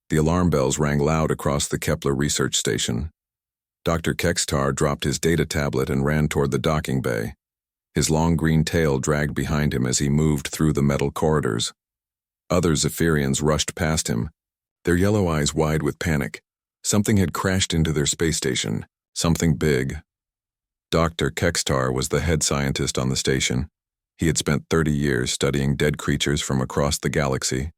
The alarm bells rang loud across the Kepler research station. Dr. Kekstar dropped his data tablet and ran toward the docking bay. His long green tail dragged behind him as he moved through the metal corridors. Other Zephyrians rushed past him, their yellow eyes wide with panic. Something had crashed into their space station, something big. Dr. Kekstar was the head scientist on the station. He had spent 30 years studying dead creatures from across the galaxy.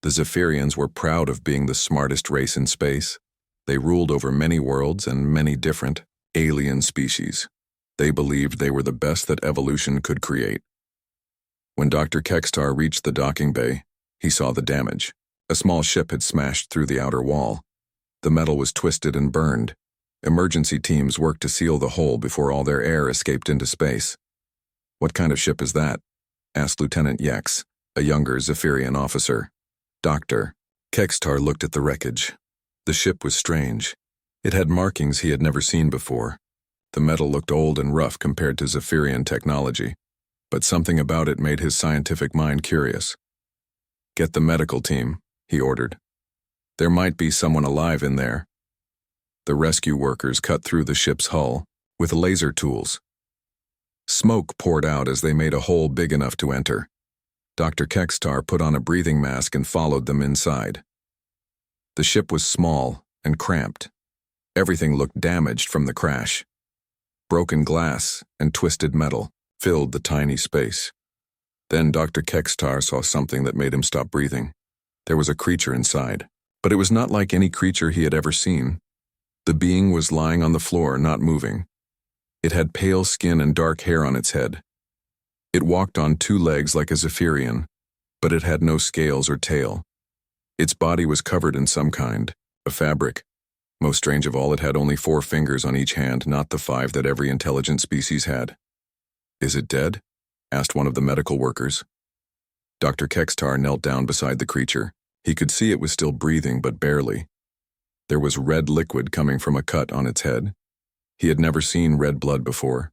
The Zephyrians were proud of being the smartest race in space. They ruled over many worlds and many different alien species. They believed they were the best that evolution could create. When Dr. Kekstar reached the docking bay, he saw the damage. A small ship had smashed through the outer wall. The metal was twisted and burned. Emergency teams worked to seal the hole before all their air escaped into space. "What kind of ship is that?" asked Lieutenant Yex, a younger Zephyrian officer. Dr. Kekstar looked at the wreckage. The ship was strange. It had markings he had never seen before. The metal looked old and rough compared to Zephyrian technology, but something about it made his scientific mind curious. "Get the medical team," he ordered. "There might be someone alive in there." The rescue workers cut through the ship's hull with laser tools. Smoke poured out as they made a hole big enough to enter. Dr. Kekstar put on a breathing mask and followed them inside. The ship was small and cramped. Everything looked damaged from the crash. Broken glass and twisted metal filled the tiny space. Then Dr. Kekstar saw something that made him stop breathing. There was a creature inside, but it was not like any creature he had ever seen. The being was lying on the floor, not moving. It had pale skin and dark hair on its head. It walked on two legs like a Zephyrian, but it had no scales or tail. Its body was covered in some kind, a fabric. Most strange of all, it had only 4 fingers on each hand, not the 5 that every intelligent species had. "Is it dead?" asked one of the medical workers. Dr. Kekstar knelt down beside the creature. He could see it was still breathing, but barely. There was red liquid coming from a cut on its head. He had never seen red blood before.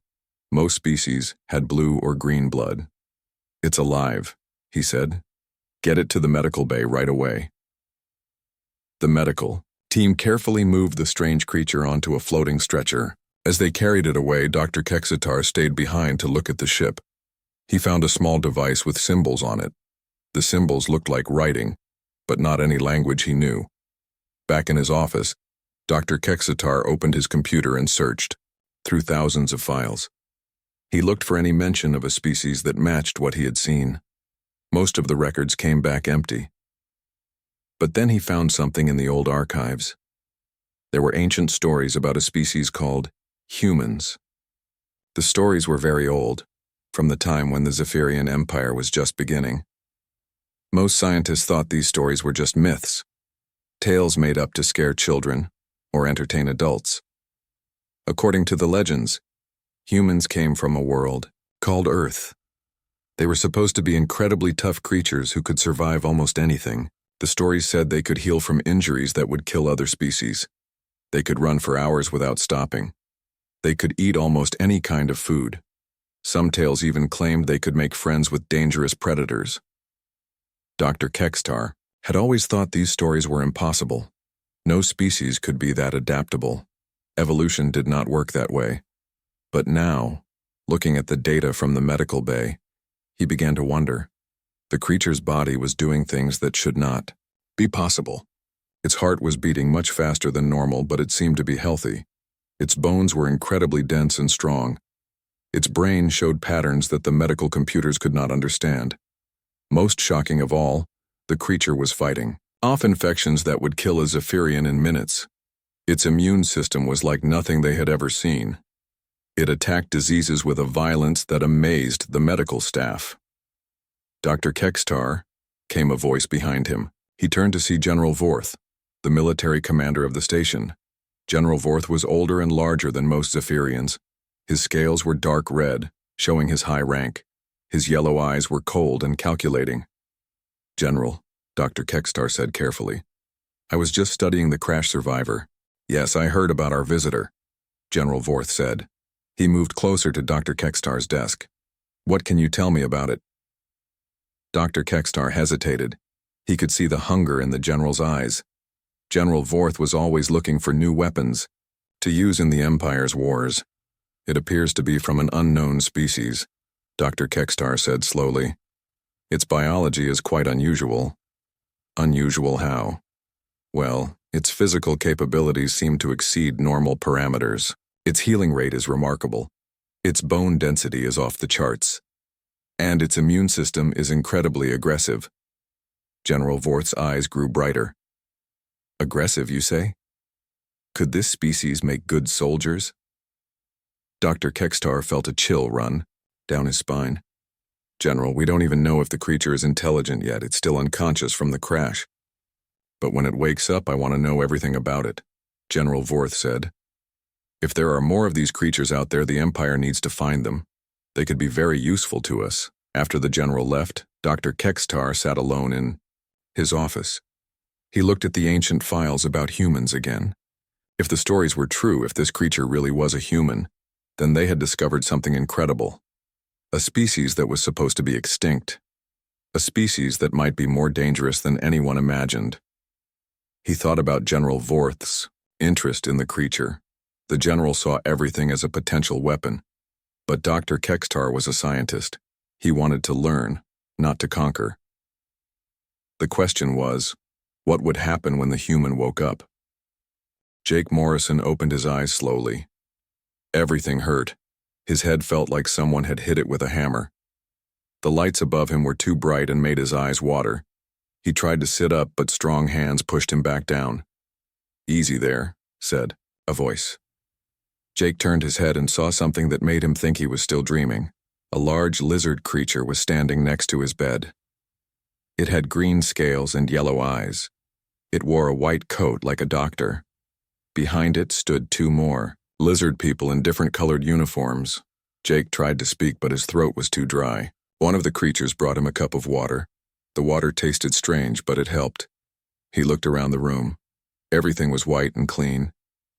Most species had blue or green blood. "It's alive," he said. "Get it to the medical bay right away." The medical team carefully moved the strange creature onto a floating stretcher. As they carried it away, Dr. Kekstar stayed behind to look at the ship. He found a small device with symbols on it. The symbols looked like writing, but not any language he knew. Back in his office, Dr. Kekstar opened his computer and searched through thousands of files. He looked for any mention of a species that matched what he had seen. Most of the records came back empty. But then he found something in the old archives. There were ancient stories about a species called humans. The stories were very old, from the time when the Zephyrian Empire was just beginning. Most scientists thought these stories were just myths, tales made up to scare children or entertain adults. According to the legends, humans came from a world called Earth. They were supposed to be incredibly tough creatures who could survive almost anything. The stories said they could heal from injuries that would kill other species. They could run for hours without stopping. They could eat almost any kind of food. Some tales even claimed they could make friends with dangerous predators. Dr. Kekstar had always thought these stories were impossible. No species could be that adaptable. Evolution did not work that way. But now, looking at the data from the medical bay, he began to wonder. The creature's body was doing things that should not be possible. Its heart was beating much faster than normal, but it seemed to be healthy. Its bones were incredibly dense and strong. Its brain showed patterns that the medical computers could not understand. Most shocking of all, the creature was fighting off infections that would kill a Zephyrian in minutes. Its immune system was like nothing they had ever seen. It attacked diseases with a violence that amazed the medical staff. "Dr. Kekstar," came a voice behind him. He turned to see General Vorth, the military commander of the station. General Vorth was older and larger than most Zephyrians. His scales were dark red, showing his high rank. His yellow eyes were cold and calculating. "General," Dr. Kekstar said carefully, "I was just studying the crash survivor." "Yes, I heard about our visitor," General Vorth said. He moved closer to Dr. Kekstar's desk. "What can you tell me about it?" Dr. Kekstar hesitated. He could see the hunger in the general's eyes. General Vorth was always looking for new weapons to use in the Empire's wars. It appears to be from an unknown species, Dr. Kekstar said slowly. Its biology is quite unusual. Unusual how? Well, its physical capabilities seem to exceed normal parameters. Its healing rate is remarkable. Its bone density is off the charts. And its immune system is incredibly aggressive. General Vorth's eyes grew brighter. Aggressive, you say? Could this species make good soldiers? Dr. Kekstar felt a chill run down his spine. General, we don't even know if the creature is intelligent yet. It's still unconscious from the crash. But when it wakes up, I want to know everything about it, General Vorth said. If there are more of these creatures out there, the Empire needs to find them. They could be very useful to us. After the general left, Dr. Kekstar sat alone in his office. He looked at the ancient files about humans again. If the stories were true, if this creature really was a human, then they had discovered something incredible. A species that was supposed to be extinct. A species that might be more dangerous than anyone imagined. He thought about General Vorth's interest in the creature. The general saw everything as a potential weapon. But Dr. Kekstar was a scientist. He wanted to learn, not to conquer. The question was, what would happen when the human woke up? Jake Morrison opened his eyes slowly. Everything hurt. His head felt like someone had hit it with a hammer. The lights above him were too bright and made his eyes water. He tried to sit up, but strong hands pushed him back down. "Easy there," said a voice. Jake turned his head and saw something that made him think he was still dreaming. A large lizard creature was standing next to his bed. It had green scales and yellow eyes. It wore a white coat like a doctor. Behind it stood two more lizard people in different colored uniforms. Jake tried to speak, but his throat was too dry. One of the creatures brought him a cup of water. The water tasted strange, but it helped. He looked around the room. Everything was white and clean.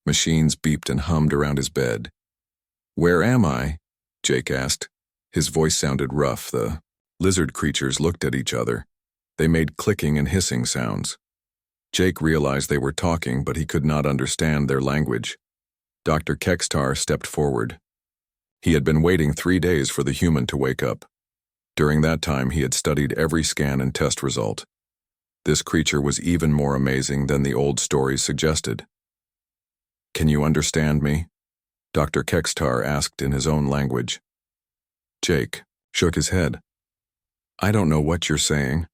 Machines beeped and hummed around his bed. "Where am I?" Jake asked. His voice sounded rough. The lizard creatures looked at each other. They made clicking and hissing sounds. Jake realized they were talking, but he could not understand their language. Dr. Kekstar stepped forward. He had been waiting 3 days for the human to wake up. During that time, he had studied every scan and test result. This creature was even more amazing than the old stories suggested. "Can you understand me?" Dr. Kekstar asked in his own language. Jake shook his head. "I don't know what you're saying."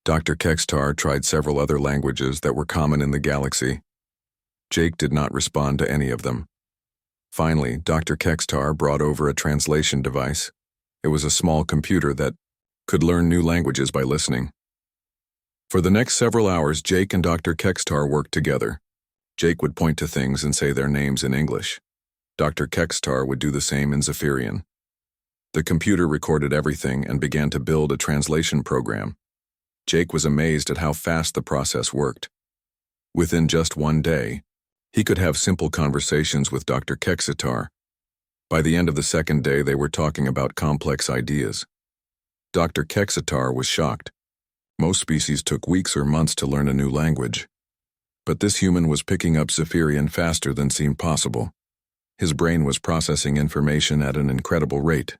Dr. Kekstar tried several other languages that were common in the galaxy. Jake did not respond to any of them. Finally, Dr. Kekstar brought over a translation device. It was a small computer that could learn new languages by listening. For the next several hours, Jake and Dr. Kekstar worked together. Jake would point to things and say their names in English. Dr. Kekstar would do the same in Zephyrian. The computer recorded everything and began to build a translation program. Jake was amazed at how fast the process worked. Within just 1 day, he could have simple conversations with Dr. Kekstar. By the end of the second day, they were talking about complex ideas. Dr. Kekstar was shocked. Most species took weeks or months to learn a new language. But this human was picking up Zephyrian faster than seemed possible. His brain was processing information at an incredible rate.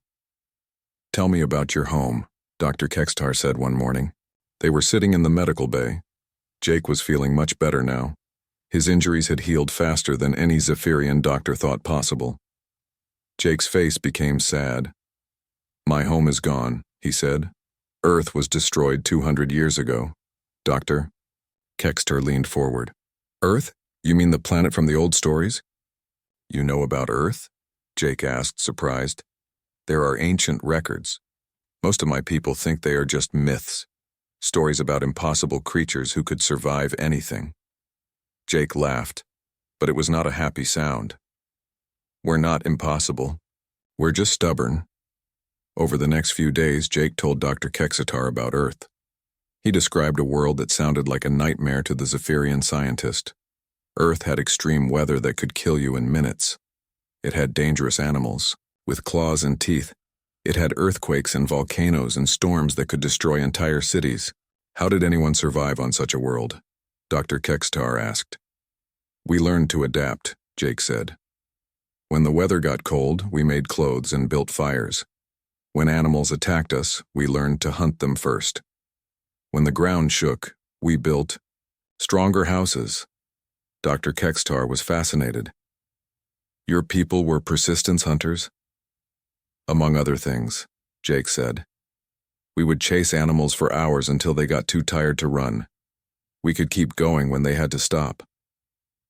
"Tell me about your home," Dr. Kekstar said one morning. They were sitting in the medical bay. Jake was feeling much better now. His injuries had healed faster than any Zephyrian doctor thought possible. Jake's face became sad. "My home is gone," he said. "Earth was destroyed 200 years ago." "Doctor?" Kekstar leaned forward. "Earth? You mean the planet from the old stories?" "You know about Earth?" Jake asked, surprised. "There are ancient records. Most of my people think they are just myths. Stories about impossible creatures who could survive anything." Jake laughed, but it was not a happy sound. "We're not impossible. We're just stubborn." Over the next few days, Jake told Dr. Kekstar about Earth. He described a world that sounded like a nightmare to the Zephyrian scientist. Earth had extreme weather that could kill you in minutes. It had dangerous animals, with claws and teeth. It had earthquakes and volcanoes and storms that could destroy entire cities. How did anyone survive on such a world? Dr. Kekstar asked. We learned to adapt, Jake said. When the weather got cold, we made clothes and built fires. When animals attacked us, we learned to hunt them first. When the ground shook, we built stronger houses. Dr. Kekstar was fascinated. Your people were persistence hunters? Among other things, Jake said. We would chase animals for hours until they got too tired to run. We could keep going when they had to stop.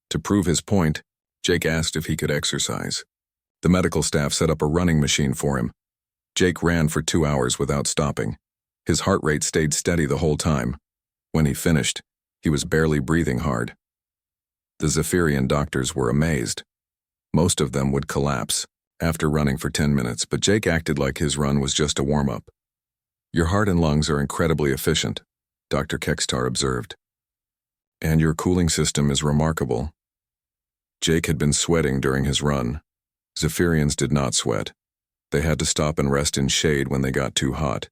To prove his point, Jake asked if he could exercise. The medical staff set up a running machine for him. Jake ran for 2 hours without stopping. His heart rate stayed steady the whole time. When he finished, he was barely breathing hard. The Zephyrian doctors were amazed. Most of them would collapse after running for 10 minutes, but Jake acted like his run was just a warm-up. Your heart and lungs are incredibly efficient, Dr. Kekstar observed. And your cooling system is remarkable. Jake had been sweating during his run. Zephyrians did not sweat. They had to stop and rest in shade when they got too hot.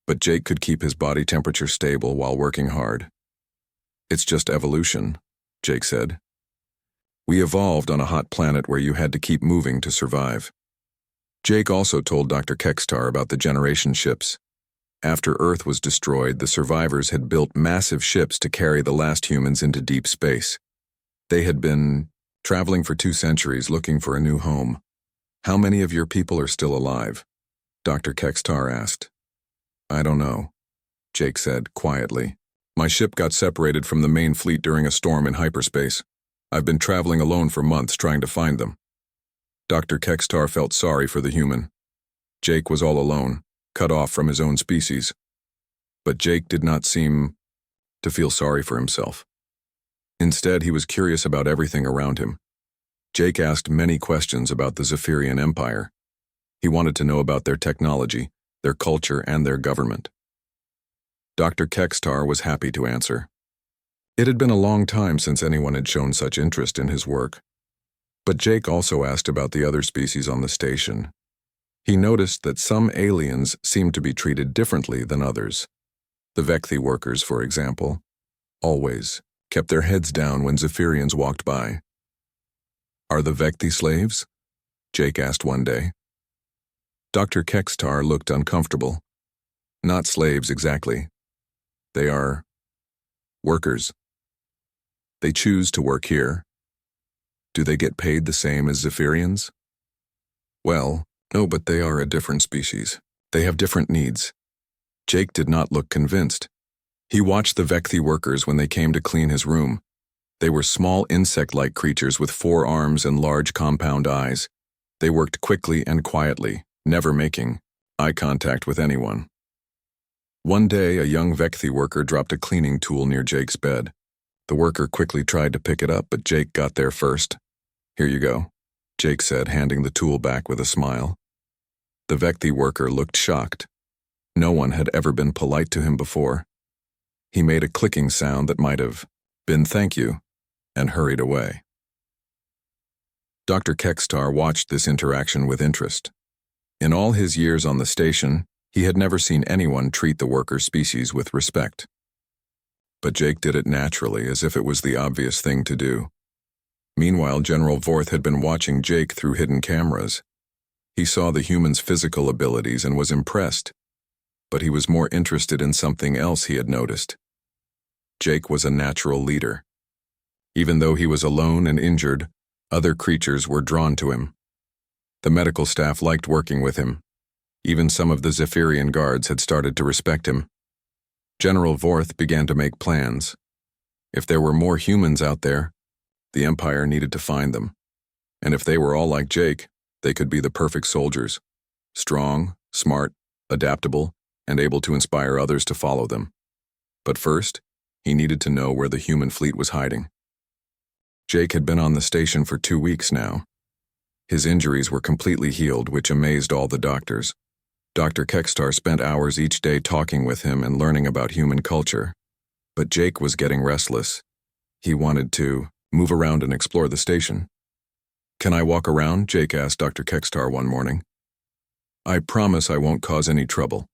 But Jake could keep his body temperature stable while working hard. It's just evolution, Jake said. We evolved on a hot planet where you had to keep moving to survive. Jake also told Dr. Kekstar about the generation ships. After Earth was destroyed, the survivors had built massive ships to carry the last humans into deep space. They had been traveling for 2 centuries looking for a new home. How many of your people are still alive? Dr. Kekstar asked. I don't know, Jake said quietly. My ship got separated from the main fleet during a storm in hyperspace. I've been traveling alone for months trying to find them. Dr. Kekstar felt sorry for the human. Jake was all alone, cut off from his own species. But Jake did not seem to feel sorry for himself. Instead, he was curious about everything around him. Jake asked many questions about the Zephyrian Empire. He wanted to know about their technology, their culture, and their government. Dr. Kekstar was happy to answer. It had been a long time since anyone had shown such interest in his work. But Jake also asked about the other species on the station. He noticed that some aliens seemed to be treated differently than others. The Vecthi workers, for example, always kept their heads down when Zephyrians walked by. Are the Vecthi slaves? Jake asked one day. Dr. Kekstar looked uncomfortable. Not slaves exactly. They are workers. They choose to work here. Do they get paid the same as Zephyrians? Well, no, but they are a different species. They have different needs. Jake did not look convinced. He watched the Vecthi workers when they came to clean his room. They were small insect-like creatures with 4 arms and large compound eyes. They worked quickly and quietly, never making eye contact with anyone. One day, a young Vecthi worker dropped a cleaning tool near Jake's bed. The worker quickly tried to pick it up, but Jake got there first. Here you go, Jake said, handing the tool back with a smile. The Vecthi worker looked shocked. No one had ever been polite to him before. He made a clicking sound that might have been thank you, and hurried away. Dr. Kekstar watched this interaction with interest. In all his years on the station, he had never seen anyone treat the worker species with respect. But Jake did it naturally, as if it was the obvious thing to do. Meanwhile, General Vorth had been watching Jake through hidden cameras. He saw the human's physical abilities and was impressed, but he was more interested in something else he had noticed. Jake was a natural leader. Even though he was alone and injured, other creatures were drawn to him. The medical staff liked working with him. Even some of the Zephyrian guards had started to respect him. General Vorth began to make plans. If there were more humans out there, the Empire needed to find them. And if they were all like Jake, they could be the perfect soldiers. Strong, smart, adaptable, and able to inspire others to follow them. But first, he needed to know where the human fleet was hiding. Jake had been on the station for 2 weeks now. His injuries were completely healed, which amazed all the doctors. Dr. Kekstar spent hours each day talking with him and learning about human culture. But Jake was getting restless. He wanted to move around and explore the station. Can I walk around? Jake asked Dr. Kekstar one morning. I promise I won't cause any trouble.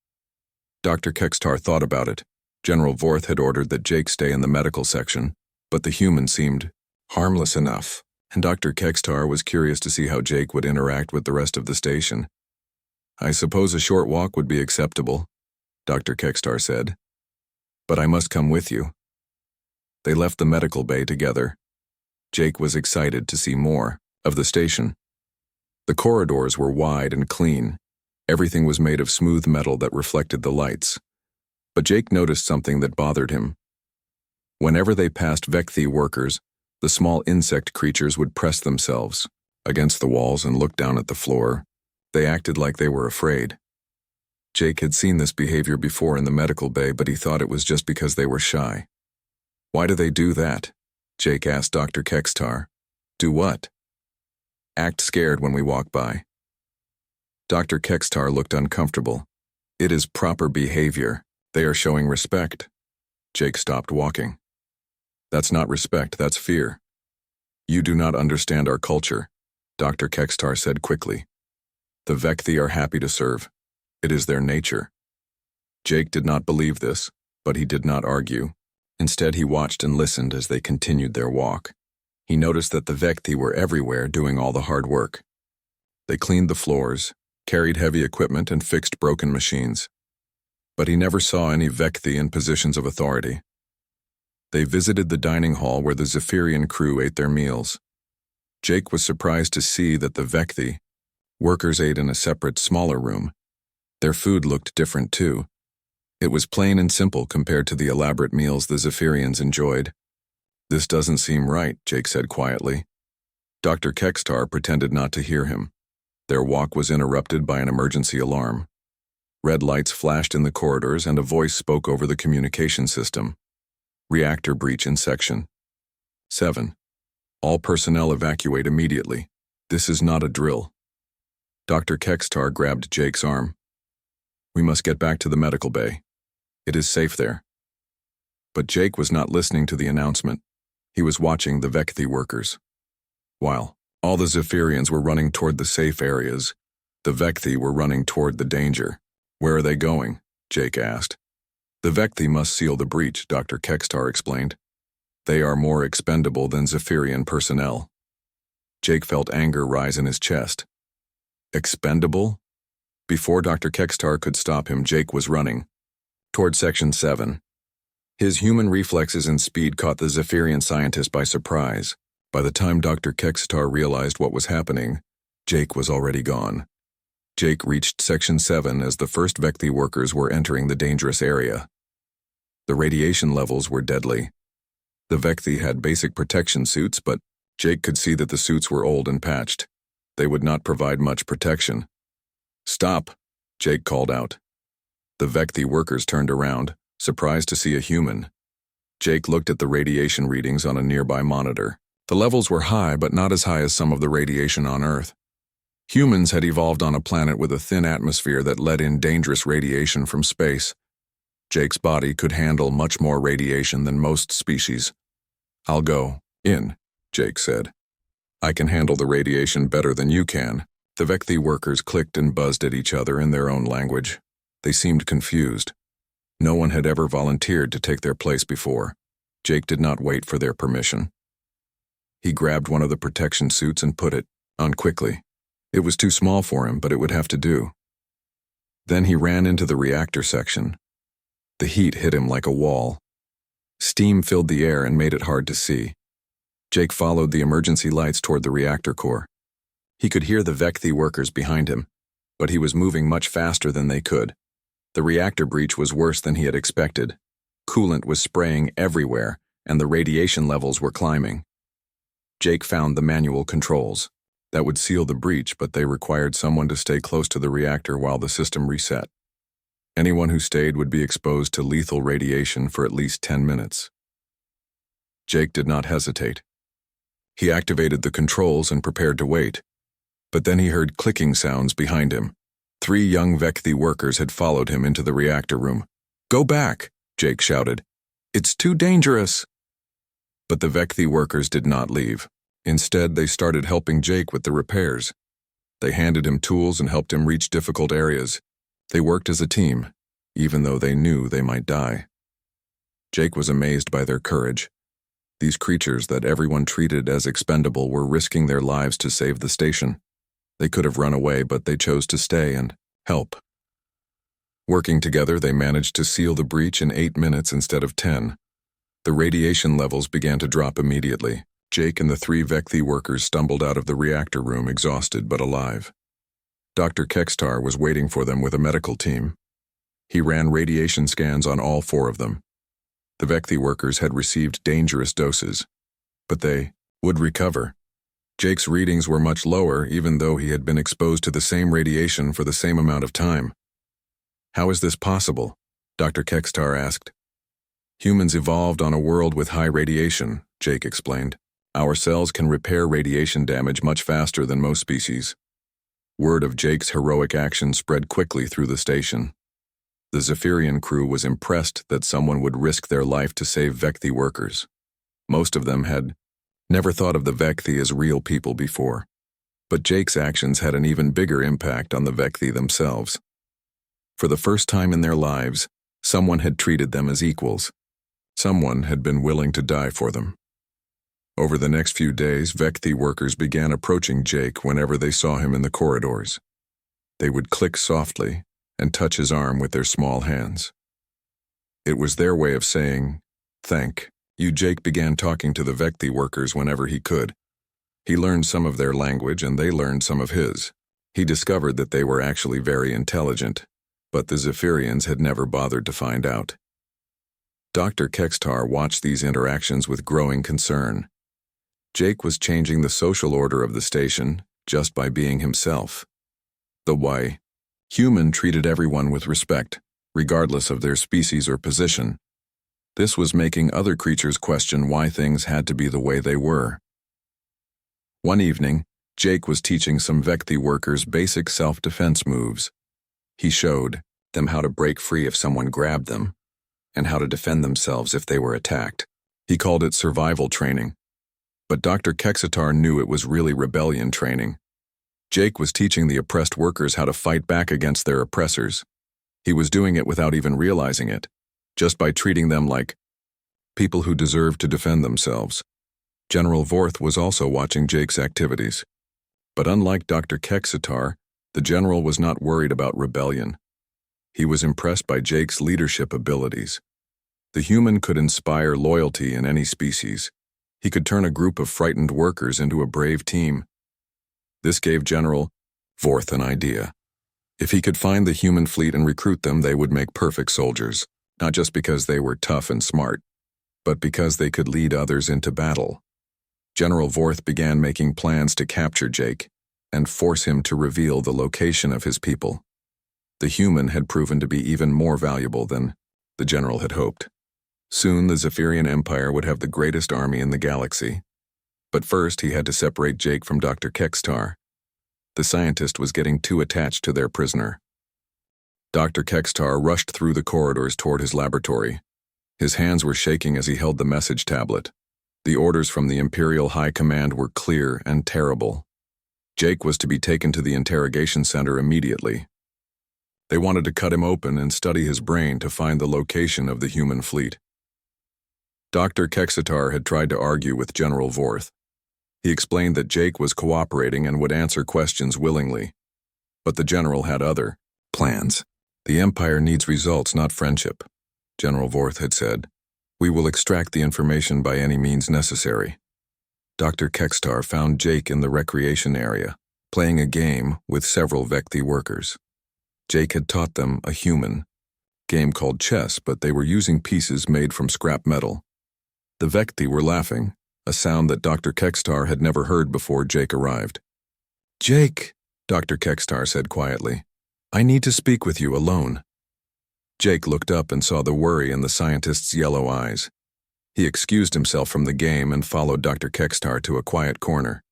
Dr. Kekstar thought about it. General Vorth had ordered that Jake stay in the medical section, but the human seemed harmless enough, and Dr. Kekstar was curious to see how Jake would interact with the rest of the station. "I suppose a short walk would be acceptable," Dr. Kekstar said. "But I must come with you." They left the medical bay together. Jake was excited to see more of the station. The corridors were wide and clean. Everything was made of smooth metal that reflected the lights. But Jake noticed something that bothered him. Whenever they passed HFY workers, the small insect creatures would press themselves against the walls and look down at the floor. They acted like they were afraid. Jake had seen this behavior before in the medical bay, but he thought it was just because they were shy. "Why do they do that?" Jake asked Dr. Kekstar. "Do what?" "Act scared when we walk by." Dr. Kekstar looked uncomfortable. "It is proper behavior. They are showing respect." Jake stopped walking. "That's not respect, that's fear." "You do not understand our culture," Dr. Kekstar said quickly. "The HFY are happy to serve. It is their nature." Jake did not believe this, but he did not argue. Instead, he watched and listened as they continued their walk. He noticed that the HFY were everywhere doing all the hard work. They cleaned the floors, carried heavy equipment, and fixed broken machines. But he never saw any HFY in positions of authority. They visited the dining hall where the Zephyrian crew ate their meals. Jake was surprised to see that the HFY workers ate in a separate, smaller room. Their food looked different too. It was plain and simple compared to the elaborate meals the Zephyrians enjoyed. "This doesn't seem right," Jake said quietly. Dr. Kekstar pretended not to hear him. Their walk was interrupted by an emergency alarm. Red lights flashed in the corridors and a voice spoke over the communication system. "Reactor breach in Section 7. All personnel evacuate immediately. This is not a drill." Dr. Kekstar grabbed Jake's arm. "We must get back to the medical bay. It is safe there." But Jake was not listening to the announcement. He was watching the HFY workers. While all the Zephyrians were running toward the safe areas, the HFY were running toward the danger. "Where are they going?" Jake asked. "The HFY must seal the breach," Dr. Kekstar explained. "They are more expendable than Zephyrian personnel." Jake felt anger rise in his chest. Expendable? Before Dr. Kekstar could stop him, Jake was running toward Section 7. His human reflexes and speed caught the Zephyrian scientist by surprise. By the time Dr. Kekstar realized what was happening, Jake was already gone. Jake reached Section 7 as the first HFY workers were entering the dangerous area. The radiation levels were deadly. The HFY had basic protection suits, but Jake could see that the suits were old and patched. They would not provide much protection. "Stop," Jake called out. The HFY workers turned around, surprised to see a human. Jake looked at the radiation readings on a nearby monitor. The levels were high, but not as high as some of the radiation on Earth. Humans had evolved on a planet with a thin atmosphere that let in dangerous radiation from space. Jake's body could handle much more radiation than most species. "I'll go in," Jake said. "I can handle the radiation better than you can." The HFY workers clicked and buzzed at each other in their own language. They seemed confused. No one had ever volunteered to take their place before. Jake did not wait for their permission. He grabbed one of the protection suits and put it on quickly. It was too small for him, but it would have to do. Then he ran into the reactor section. The heat hit him like a wall. Steam filled the air and made it hard to see. Jake followed the emergency lights toward the reactor core. He could hear the HFY workers behind him, but he was moving much faster than they could. The reactor breach was worse than he had expected. Coolant was spraying everywhere, and the radiation levels were climbing. Jake found the manual controls that would seal the breach, but they required someone to stay close to the reactor while the system reset. Anyone who stayed would be exposed to lethal radiation for at least 10 minutes. Jake did not hesitate. He activated the controls and prepared to wait. But then he heard clicking sounds behind him. 3 young HFY workers had followed him into the reactor room. "Go back," Jake shouted. "It's too dangerous." But the HFY workers did not leave. Instead, they started helping Jake with the repairs. They handed him tools and helped him reach difficult areas. They worked as a team, even though they knew they might die. Jake was amazed by their courage. These creatures that everyone treated as expendable were risking their lives to save the station. They could have run away, but they chose to stay and help. Working together, they managed to seal the breach in 8 minutes instead of 10. The radiation levels began to drop immediately. Jake and the 3 Vecthi workers stumbled out of the reactor room exhausted but alive. Dr. Kekstar was waiting for them with a medical team. He ran radiation scans on all 4 of them. The Vecthi workers had received dangerous doses, but they would recover. Jake's readings were much lower, even though he had been exposed to the same radiation for the same amount of time. "How is this possible?" Dr. Kekstar asked. "Humans evolved on a world with high radiation," Jake explained. "Our cells can repair radiation damage much faster than most species." Word of Jake's heroic action spread quickly through the station. The Zephyrian crew was impressed that someone would risk their life to save Vecthi workers. Most of them had never thought of the Vecthi as real people before, but Jake's actions had an even bigger impact on the Vecthi themselves. For the first time in their lives, someone had treated them as equals. Someone had been willing to die for them. Over the next few days, Vecthi workers began approaching Jake whenever they saw him in the corridors. They would click softly and touch his arm with their small hands. It was their way of saying, "Thank you." Jake began talking to the Vecthi workers whenever he could. He learned some of their language and they learned some of his. He discovered that they were actually very intelligent, but the Zephyrians had never bothered to find out. Dr. Kekstar watched these interactions with growing concern. Jake was changing the social order of the station just by being himself. The way human treated everyone with respect, regardless of their species or position. This was making other creatures question why things had to be the way they were. One evening, Jake was teaching some Vecthi workers basic self-defense moves. He showed them how to break free if someone grabbed them, and how to defend themselves if they were attacked. He called it survival training. But Dr. Kekstar knew it was really rebellion training. Jake was teaching the oppressed workers how to fight back against their oppressors. He was doing it without even realizing it, just by treating them like people who deserved to defend themselves. General Vorth was also watching Jake's activities. But unlike Dr. Kekstar, the general was not worried about rebellion. He was impressed by Jake's leadership abilities. The human could inspire loyalty in any species. He could turn a group of frightened workers into a brave team. This gave General Vorth an idea. If he could find the human fleet and recruit them, they would make perfect soldiers, not just because they were tough and smart, but because they could lead others into battle. General Vorth began making plans to capture Jake and force him to reveal the location of his people. The human had proven to be even more valuable than the general had hoped. Soon the Zephyrian Empire would have the greatest army in the galaxy. But first he had to separate Jake from Dr. Kekstar. The scientist was getting too attached to their prisoner. Dr. Kekstar rushed through the corridors toward his laboratory. His hands were shaking as he held the message tablet. The orders from the Imperial High Command were clear and terrible. Jake was to be taken to the interrogation center immediately. They wanted to cut him open and study his brain to find the location of the human fleet. Dr. Kekstar had tried to argue with General Vorth. He explained that Jake was cooperating and would answer questions willingly. But the general had other plans. "The Empire needs results, not friendship," General Vorth had said. "We will extract the information by any means necessary." Dr. Kekstar found Jake in the recreation area, playing a game with several Vecthi workers. Jake had taught them a human game called chess, but they were using pieces made from scrap metal. The Vecthi were laughing, a sound that Dr. Kekstar had never heard before Jake arrived. "Jake," Dr. Kekstar said quietly, "I need to speak with you alone." Jake looked up and saw the worry in the scientist's yellow eyes. He excused himself from the game and followed Dr. Kekstar to a quiet corner.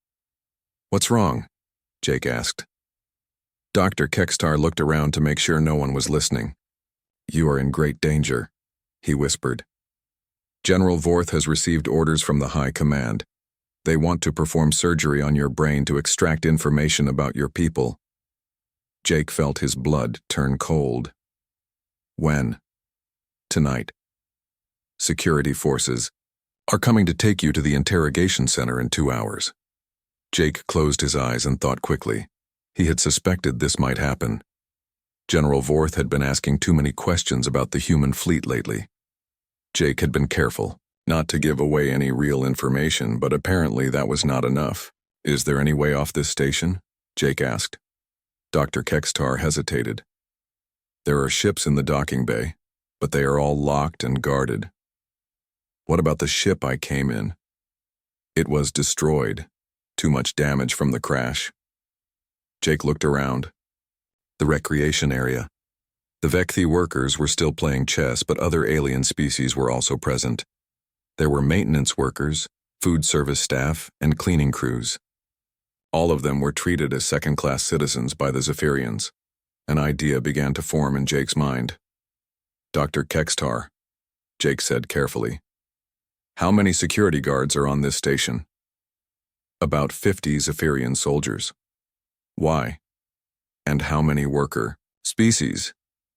"What's wrong?" Jake asked. Dr. Kekstar looked around to make sure no one was listening. "You are in great danger," he whispered. "General Vorth has received orders from the High Command. They want to perform surgery on your brain to extract information about your people." Jake felt his blood turn cold. "When?" "Tonight. Security forces are coming to take you to the interrogation center in 2 hours." Jake closed his eyes and thought quickly. He had suspected this might happen. General Vorth had been asking too many questions about the human fleet lately. Jake had been careful not to give away any real information, but apparently that was not enough. "Is there any way off this station?" Jake asked. Dr. Kextar hesitated. "There are ships in the docking bay, but they are all locked and guarded." "What about the ship I came in?" "It was destroyed. Too much damage from the crash." Jake looked around. The recreation area. The Vekthi workers were still playing chess, but other alien species were also present. There were maintenance workers, food service staff, and cleaning crews. All of them were treated as second-class citizens by the Zephyrians. An idea began to form in Jake's mind. "Dr. Kextar," Jake said carefully, "how many security guards are on this station?" "About 50 Zephyrian soldiers." "Why? And how many worker species?"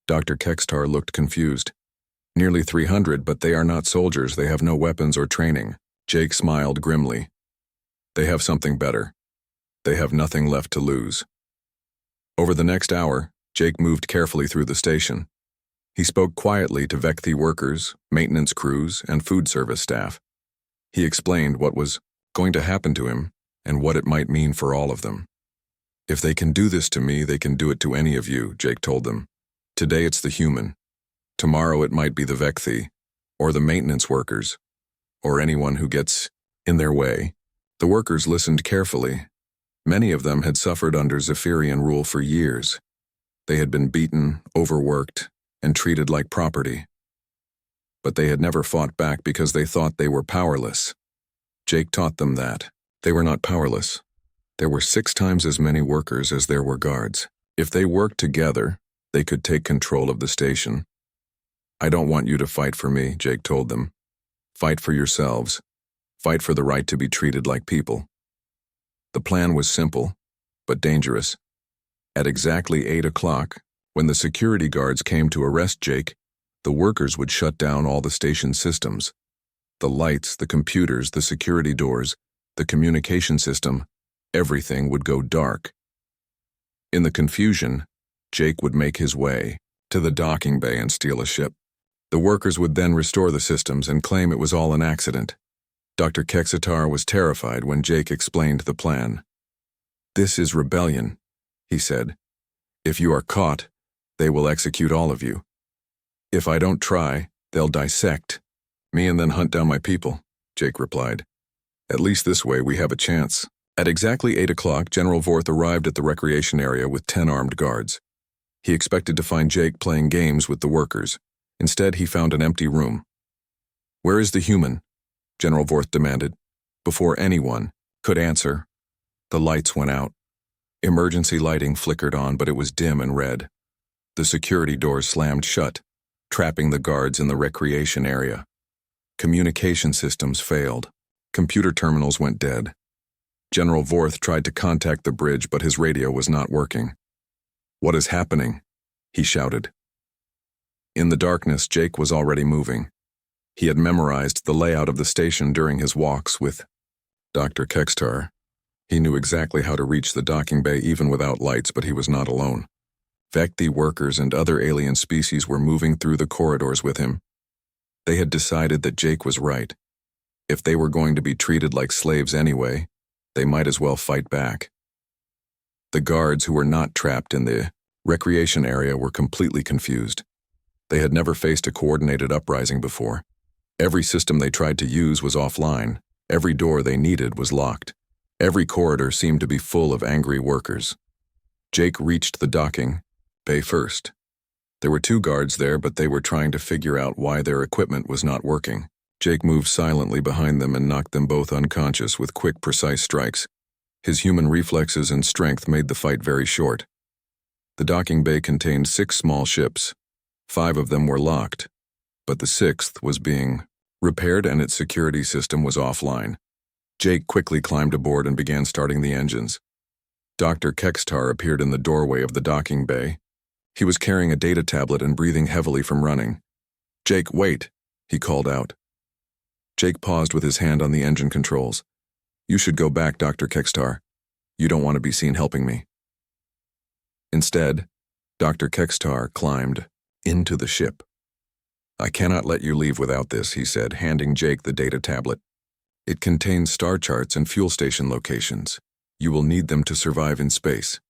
Dr. Kextar looked confused. "Nearly 300, but they are not soldiers. They have no weapons or training." Jake smiled grimly. "They have something better. They have nothing left to lose." Over the next hour, Jake moved carefully through the station. He spoke quietly to Vekthi workers, maintenance crews, and food service staff. He explained what was going to happen to him and what it might mean for all of them. "If they can do this to me, they can do it to any of you," Jake told them. "Today it's the human. Tomorrow it might be the Vekthi, or the maintenance workers, or anyone who gets in their way." The workers listened carefully. Many of them had suffered under Zephyrian rule for years. They had been beaten, overworked, and treated like property. But they had never fought back because they thought they were powerless. Jake taught them that they were not powerless. There were 6 times as many workers as there were guards. If they worked together, they could take control of the station. "I don't want you to fight for me," Jake told them. "Fight for yourselves. Fight for the right to be treated like people." The plan was simple, but dangerous. At exactly 8 o'clock, when the security guards came to arrest Jake, the workers would shut down all the station systems. The lights, the computers, the security doors, the communication system, everything would go dark. In the confusion, Jake would make his way to the docking bay and steal a ship. The workers would then restore the systems and claim it was all an accident. Dr. Kextar was terrified when Jake explained the plan. "This is rebellion," he said. "If you are caught, they will execute all of you. If I don't try, they'll dissect me and then hunt down my people," Jake replied. "At least this way we have a chance." At exactly 8 o'clock, General Vorth arrived at the recreation area with 10 armed guards. He expected to find Jake playing games with the workers. Instead, he found an empty room. "Where is the human?" General Vorth demanded. Before anyone could answer, the lights went out. Emergency lighting flickered on, but it was dim and red. The security doors slammed shut, trapping the guards in the recreation area. Communication systems failed. Computer terminals went dead. General Vorth tried to contact the bridge, but his radio was not working. "What is happening?" he shouted. In the darkness, Jake was already moving. He had memorized the layout of the station during his walks with Dr. Kextar. He knew exactly how to reach the docking bay even without lights, but he was not alone. Vekthi workers and other alien species were moving through the corridors with him. They had decided that Jake was right. If they were going to be treated like slaves anyway, they might as well fight back. The guards who were not trapped in the recreation area were completely confused. They had never faced a coordinated uprising before. Every system they tried to use was offline. Every door they needed was locked. Every corridor seemed to be full of angry workers. Jake reached the docking bay first. There were 2 guards there, but they were trying to figure out why their equipment was not working. Jake moved silently behind them and knocked them both unconscious with quick, precise strikes. His human reflexes and strength made the fight very short. The docking bay contained 6 small ships. 5 of them were locked, but the 6th was being repaired and its security system was offline. Jake quickly climbed aboard and began starting the engines. Dr. Kextar appeared in the doorway of the docking bay. He was carrying a data tablet and breathing heavily from running. "Jake, wait," he called out. Jake paused with his hand on the engine controls. You should go back, Dr. Kekstar. You don't want to be seen helping me. Instead, Dr. Kekstar climbed into the ship. I cannot let you leave without this, he said, handing Jake the data tablet. It contains star charts and fuel station locations. You will need them to survive in space.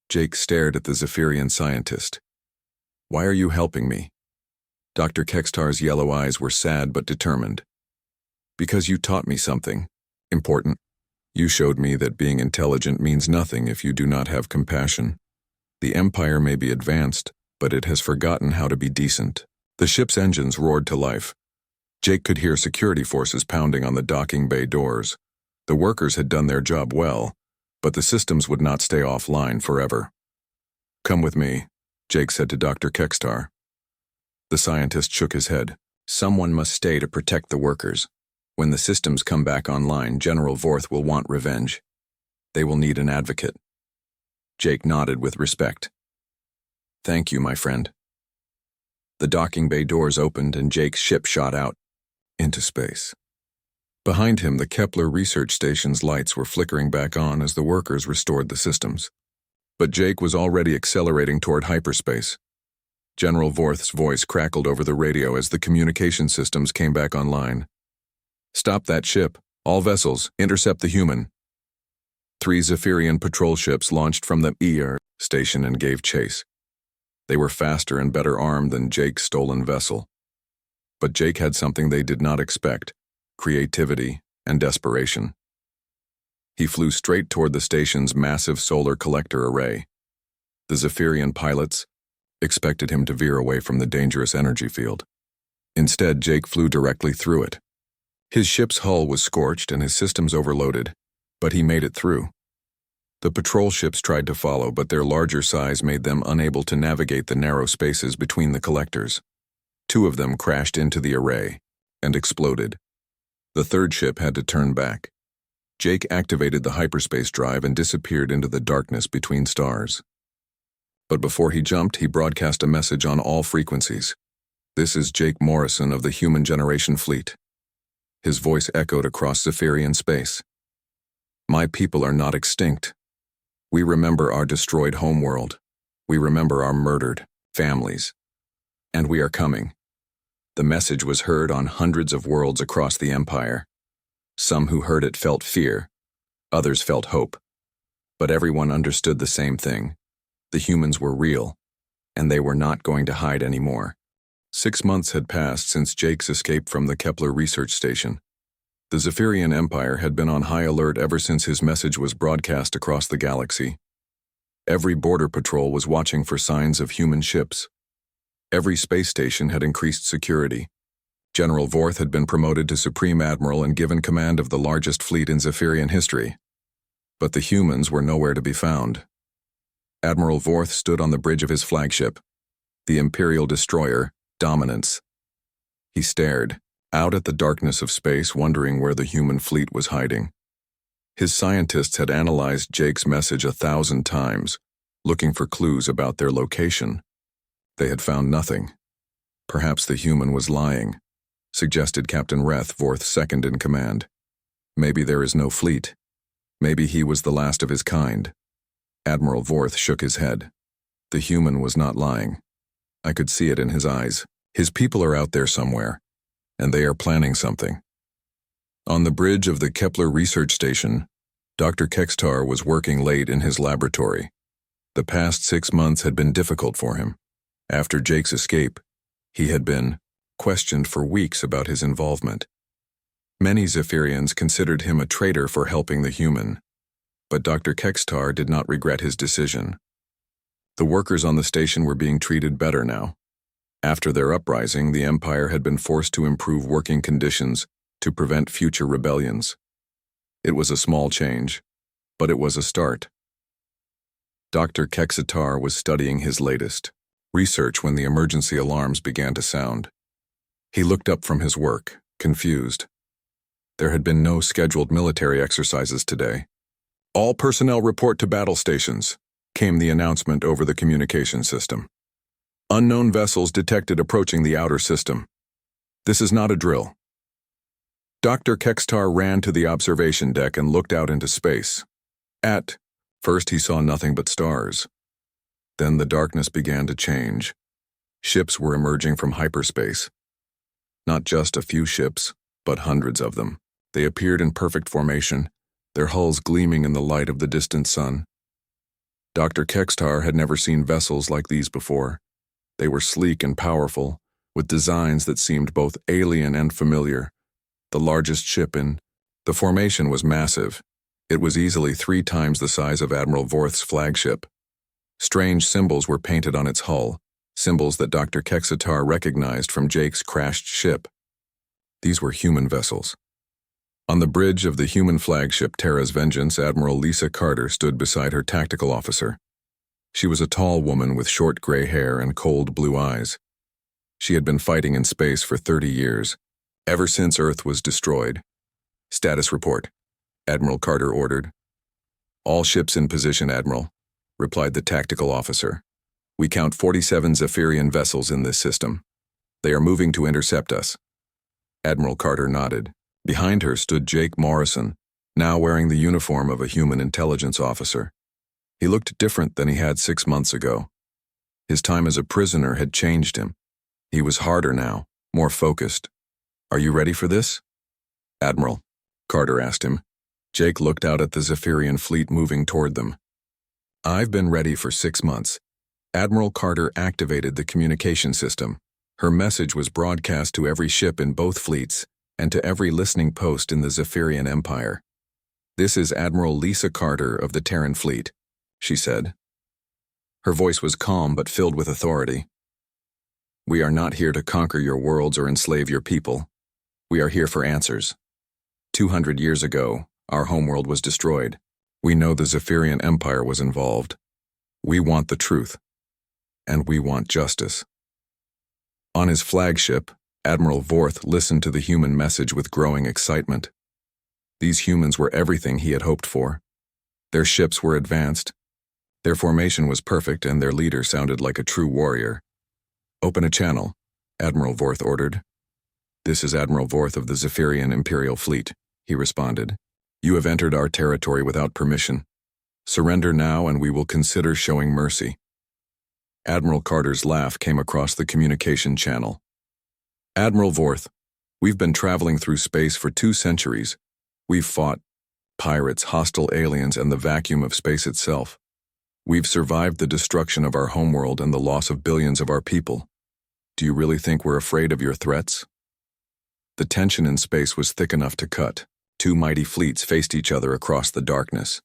Jake stared at the Zephyrian scientist. Why are you helping me? Dr. Kekstar's yellow eyes were sad but determined. Because you taught me something important. You showed me that being intelligent means nothing if you do not have compassion. The Empire may be advanced, but it has forgotten how to be decent. The ship's engines roared to life. Jake could hear security forces pounding on the docking bay doors. The workers had done their job well, but the systems would not stay offline forever. Come with me, Jake said to Dr. Kekstar. The scientist shook his head. Someone must stay to protect the workers. When the systems come back online, General Vorth will want revenge. They will need an advocate. Jake nodded with respect. Thank you, my friend. The docking bay doors opened and Jake's ship shot out into space. Behind him, the Kepler research station's lights were flickering back on as the workers restored the systems. But Jake was already accelerating toward hyperspace. General Vorth's voice crackled over the radio as the communication systems came back online. Stop that ship. All vessels, intercept the human. 3 Zephyrian patrol ships launched from the ER station and gave chase. They were faster and better armed than Jake's stolen vessel. But Jake had something they did not expect: creativity and desperation. He flew straight toward the station's massive solar collector array. The Zephyrian pilots expected him to veer away from the dangerous energy field. Instead, Jake flew directly through it. His ship's hull was scorched and his systems overloaded, but he made it through. The patrol ships tried to follow, but their larger size made them unable to navigate the narrow spaces between the collectors. 2 of them crashed into the array and exploded. The 3rd ship had to turn back. Jake activated the hyperspace drive and disappeared into the darkness between stars. But before he jumped, he broadcast a message on all frequencies. This is Jake Morrison of the Human Generation Fleet. His voice echoed across Zephyrian space. My people are not extinct. We remember our destroyed homeworld. We remember our murdered families. And we are coming. The message was heard on hundreds of worlds across the Empire. Some who heard it felt fear. Others felt hope. But everyone understood the same thing. The humans were real, and they were not going to hide anymore. 6 months had passed since Jake's escape from the Kepler research station. The Zephyrian Empire had been on high alert ever since his message was broadcast across the galaxy. Every border patrol was watching for signs of human ships. Every space station had increased security. General Vorth had been promoted to Supreme Admiral and given command of the largest fleet in Zephyrian history. But the humans were nowhere to be found. Admiral Vorth stood on the bridge of his flagship, the Imperial destroyer, Dominance. He stared out at the darkness of space, wondering where the human fleet was hiding. His scientists had analyzed Jake's message 1,000 times, looking for clues about their location. They had found nothing. Perhaps the human was lying, suggested Captain Reth, Vorth's second in command. Maybe there is no fleet. Maybe he was the last of his kind. Admiral Vorth shook his head. The human was not lying. I could see it in his eyes. His people are out there somewhere, and they are planning something. On the bridge of the Kepler research station, Dr. Kekstar was working late in his laboratory. The past 6 months had been difficult for him. After Jake's escape, he had been questioned for weeks about his involvement. Many Zephyrians considered him a traitor for helping the human, but Dr. Kekstar did not regret his decision. The workers on the station were being treated better now. After their uprising, the Empire had been forced to improve working conditions to prevent future rebellions. It was a small change, but it was a start. Dr. Kekstar was studying his latest research when the emergency alarms began to sound. He looked up from his work, confused. There had been no scheduled military exercises today. All personnel report to battle stations, came the announcement over the communication system. Unknown vessels detected approaching the outer system. This is not a drill. Dr. Kextar ran to the observation deck and looked out into space. At first he saw nothing but stars. Then the darkness began to change. Ships were emerging from hyperspace. Not just a few ships, but hundreds of them. They appeared in perfect formation, their hulls gleaming in the light of the distant sun. Dr. Kextar had never seen vessels like these before. They were sleek and powerful, with designs that seemed both alien and familiar. The largest ship in the formation was massive. It was easily 3 times the size of Admiral Vorth's flagship. Strange symbols were painted on its hull, symbols that Dr. Kextar recognized from Jake's crashed ship. These were human vessels. On the bridge of the human flagship Terra's Vengeance, Admiral Lisa Carter stood beside her tactical officer. She was a tall woman with short gray hair and cold blue eyes. She had been fighting in space for 30 years, ever since Earth was destroyed. "Status report," Admiral Carter ordered. "All ships in position, Admiral," replied the tactical officer. "We count 47 Zephyrian vessels in this system. They are moving to intercept us." Admiral Carter nodded. Behind her stood Jake Morrison, now wearing the uniform of a human intelligence officer. He looked different than he had 6 months ago. His time as a prisoner had changed him. He was harder now, more focused. "Are you ready for this?" "Admiral," Carter asked him. Jake looked out at the Zephyrian fleet moving toward them. "I've been ready for 6 months." Admiral Carter activated the communication system. Her message was broadcast to every ship in both fleets and to every listening post in the Zephyrian Empire. "This is Admiral Lisa Carter of the Terran Fleet," she said. Her voice was calm but filled with authority. "We are not here to conquer your worlds or enslave your people. We are here for answers. 200 years ago, our homeworld was destroyed. We know the Zephyrian Empire was involved. We want the truth. And we want justice." On his flagship, Admiral Vorth listened to the human message with growing excitement. These humans were everything he had hoped for. Their ships were advanced. Their formation was perfect, and their leader sounded like a true warrior. "Open a channel," Admiral Vorth ordered. "This is Admiral Vorth of the Zephyrian Imperial Fleet," he responded. "You have entered our territory without permission. Surrender now, and we will consider showing mercy." Admiral Carter's laugh came across the communication channel. "Admiral Vorth, we've been traveling through space for 2 centuries. We've fought pirates, hostile aliens, and the vacuum of space itself. We've survived the destruction of our homeworld and the loss of billions of our people. Do you really think we're afraid of your threats?" The tension in space was thick enough to cut. 2 mighty fleets faced each other across the darkness.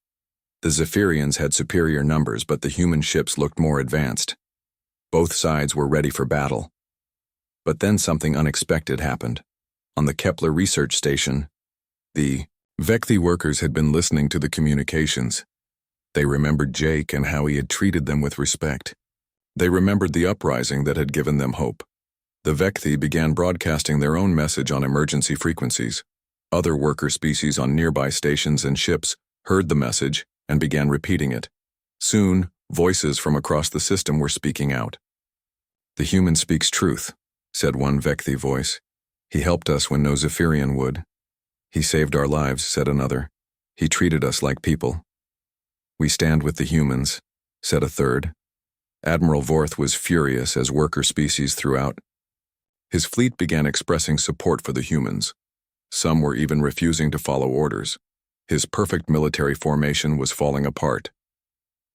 The Zephyrians had superior numbers, but the human ships looked more advanced. Both sides were ready for battle. But then something unexpected happened. On the Kepler research station, the Vecthi workers had been listening to the communications. They remembered Jake and how he had treated them with respect. They remembered the uprising that had given them hope. The Vecthi began broadcasting their own message on emergency frequencies. Other worker species on nearby stations and ships heard the message and began repeating it. Soon, voices from across the system were speaking out. "The human speaks truth," said one Vecthi voice. "He helped us when no Zephyrian would." "He saved our lives," said another. "He treated us like people." "We stand with the humans," said a third. Admiral Vorth was furious as worker species threw out. His fleet began expressing support for the humans. Some were even refusing to follow orders. His perfect military formation was falling apart.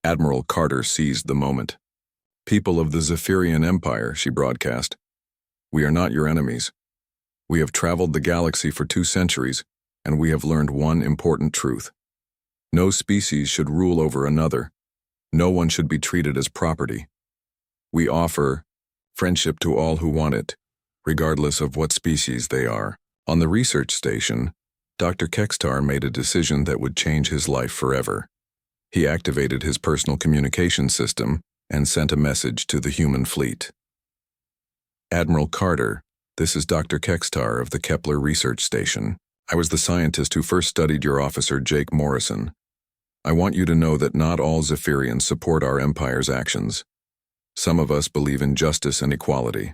Admiral Carter seized the moment. "People of the Zephyrian Empire," she broadcast, "we are not your enemies. We have traveled the galaxy for 2 centuries, and we have learned one important truth. No species should rule over another. No one should be treated as property. We offer friendship to all who want it, regardless of what species they are." On the research station, Dr. Kextar made a decision that would change his life forever. He activated his personal communication system and sent a message to the human fleet. "Admiral Carter, this is Dr. Kextar of the Kepler research station. I was the scientist who first studied your officer, Jake Morrison. I want you to know that not all Zephyrians support our empire's actions. Some of us believe in justice and equality.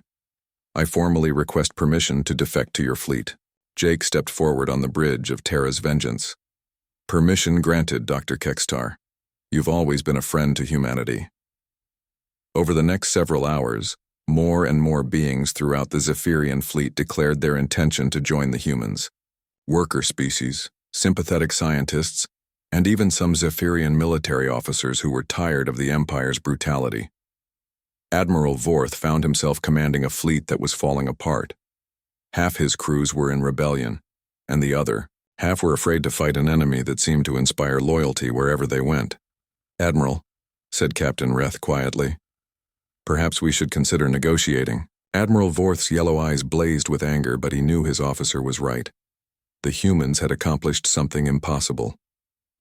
I formally request permission to defect to your fleet." Jake stepped forward on the bridge of Terra's vengeance. Permission granted, Dr. Kextar. You've always been a friend to humanity. Over the next several hours, more and more beings throughout the Zephyrian fleet declared their intention to join the humans. Worker species, sympathetic scientists, and even some Zephyrian military officers who were tired of the Empire's brutality. Admiral Vorth found himself commanding a fleet that was falling apart. Half his crews were in rebellion, and the other half were afraid to fight an enemy that seemed to inspire loyalty wherever they went. "Admiral," said Captain Reth quietly, "perhaps we should consider negotiating." Admiral Vorth's yellow eyes blazed with anger, but he knew his officer was right. The humans had accomplished something impossible.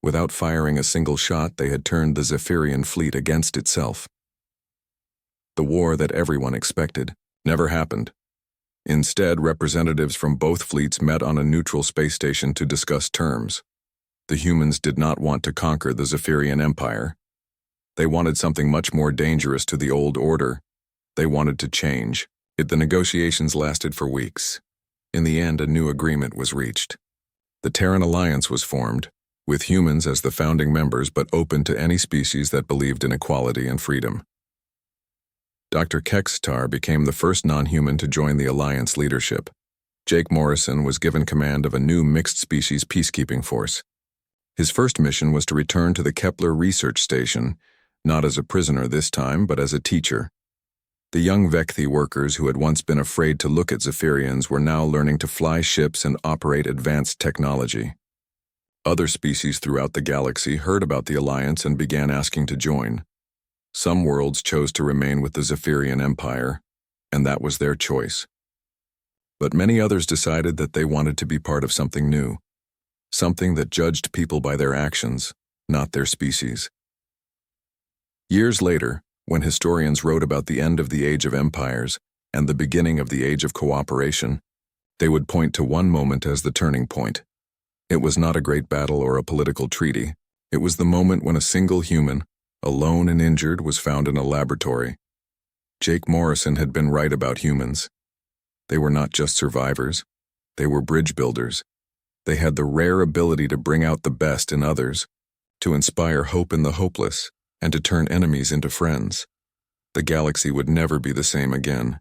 Without firing a single shot, they had turned the Zephyrian fleet against itself. The war that everyone expected never happened. Instead, representatives from both fleets met on a neutral space station to discuss terms. The humans did not want to conquer the Zephyrian Empire. They wanted something much more dangerous to the old order. They wanted to change. The negotiations lasted for weeks. In the end, a new agreement was reached. The Terran Alliance was formed, with humans as the founding members but open to any species that believed in equality and freedom. Dr. Kextar became the first non-human to join the Alliance leadership. Jake Morrison was given command of a new mixed-species peacekeeping force. His first mission was to return to the Kepler research station, not as a prisoner this time, but as a teacher. The young Vekthi workers who had once been afraid to look at Zephyrians were now learning to fly ships and operate advanced technology. Other species throughout the galaxy heard about the Alliance and began asking to join. Some worlds chose to remain with the Zephyrian Empire, and that was their choice. But many others decided that they wanted to be part of something new, something that judged people by their actions, not their species. Years later, when historians wrote about the end of the Age of Empires and the beginning of the Age of Cooperation, they would point to one moment as the turning point. It was not a great battle or a political treaty. It was the moment when a single human, alone and injured, was found in a laboratory. Jake Morrison had been right about humans. They were not just survivors. They were bridge builders. They had the rare ability to bring out the best in others, to inspire hope in the hopeless, and to turn enemies into friends. The galaxy would never be the same again.